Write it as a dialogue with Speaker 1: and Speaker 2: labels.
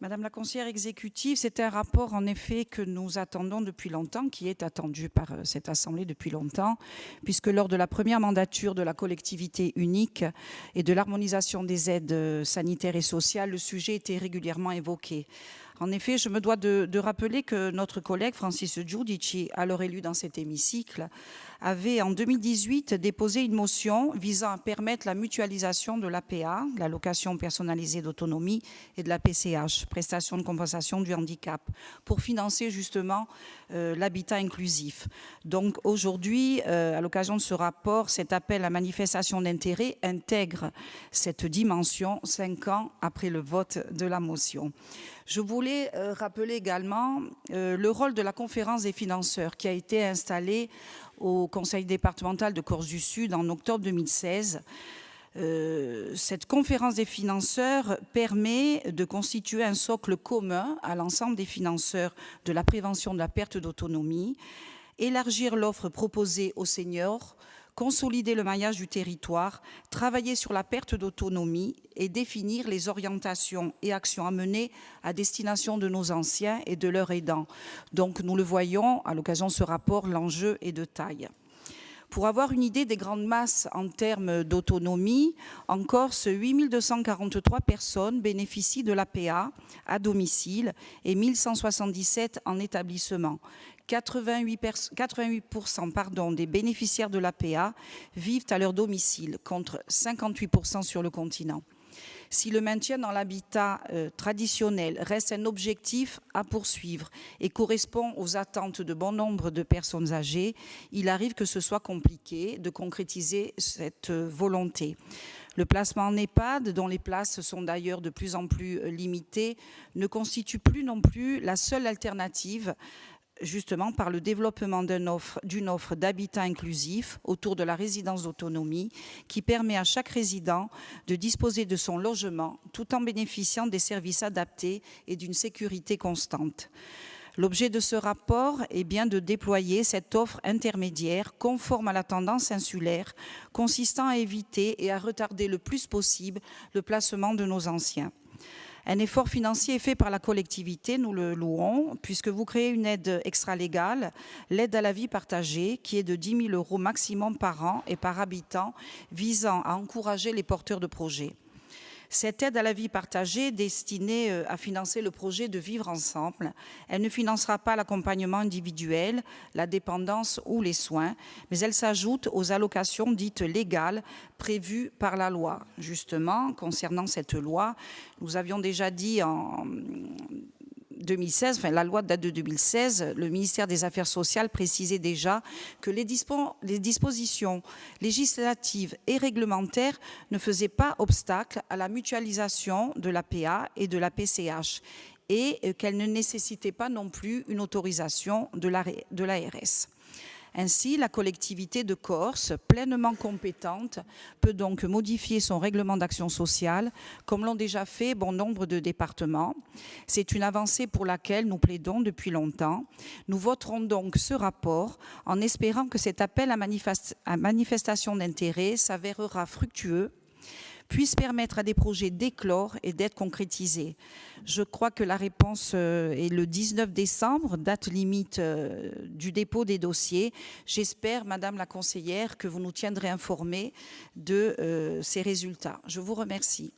Speaker 1: Madame la conseillère exécutive, c'est un rapport en effet que nous attendons depuis longtemps, qui est attendu par cette Assemblée depuis longtemps, puisque lors de la première mandature de la collectivité unique et de l'harmonisation des aides sanitaires et sociales, le sujet était régulièrement évoqué. En effet, je me dois de rappeler que notre collègue Francis Giudici, alors élu dans cet hémicycle, avait en 2018 déposé une motion visant à permettre la mutualisation de l'APA, l'allocation personnalisée d'autonomie, et de la PCH, prestation de compensation du handicap, pour financer justement l'habitat inclusif. Donc aujourd'hui, à l'occasion de ce rapport, cet appel à manifestation d'intérêt intègre cette dimension 5 ans après le vote de la motion. Je voulais rappeler également le rôle de la conférence des financeurs qui a été installée au conseil départemental de Corse-du-Sud en octobre 2016. Cette conférence des financeurs permet de constituer un socle commun à l'ensemble des financeurs de la prévention de la perte d'autonomie, élargir l'offre proposée aux seniors, consolider le maillage du territoire, travailler sur la perte d'autonomie et définir les orientations et actions à mener à destination de nos anciens et de leurs aidants. Donc nous le voyons, à l'occasion de ce rapport, l'enjeu est de taille. Pour avoir une idée des grandes masses en termes d'autonomie, en Corse, 8 243 personnes bénéficient de l'APA à domicile et 1 177 en établissement. 88% des bénéficiaires de l'APA vivent à leur domicile, contre 58% sur le continent. Si le maintien dans l'habitat traditionnel reste un objectif à poursuivre et correspond aux attentes de bon nombre de personnes âgées, il arrive que ce soit compliqué de concrétiser cette volonté. Le placement en EHPAD, dont les places sont d'ailleurs de plus en plus limitées, ne constitue plus non plus la seule alternative, justement par le développement d'une offre d'habitat inclusif autour de la résidence d'autonomie qui permet à chaque résident de disposer de son logement tout en bénéficiant des services adaptés et d'une sécurité constante. L'objet de ce rapport est bien de déployer cette offre intermédiaire conforme à la tendance insulaire, consistant à éviter et à retarder le plus possible le placement de nos anciens. Un effort financier est fait par la collectivité, nous le louons, puisque vous créez une aide extralégale, l'aide à la vie partagée, qui est de 10 000 € maximum par an et par habitant, visant à encourager les porteurs de projets. Cette aide à la vie partagée est destinée à financer le projet de vivre ensemble. Elle ne financera pas l'accompagnement individuel, la dépendance ou les soins, mais elle s'ajoute aux allocations dites légales prévues par la loi. Justement, concernant cette loi, nous avions déjà dit en 2016, enfin la loi date de 2016, le ministère des Affaires sociales précisait déjà que les dispositions législatives et réglementaires ne faisaient pas obstacle à la mutualisation de l'APA et de la PCH et qu'elles ne nécessitaient pas non plus une autorisation de l'ARS. Ainsi, la collectivité de Corse, pleinement compétente, peut donc modifier son règlement d'action sociale, comme l'ont déjà fait bon nombre de départements. C'est une avancée pour laquelle nous plaidons depuis longtemps. Nous voterons donc ce rapport en espérant que cet appel à manifestation d'intérêt s'avérera fructueux, puisse permettre à des projets d'éclore et d'être concrétisés. Je crois que la réponse est le 19 décembre, date limite du dépôt des dossiers. J'espère, Madame la conseillère, que vous nous tiendrez informés de ces résultats. Je vous remercie.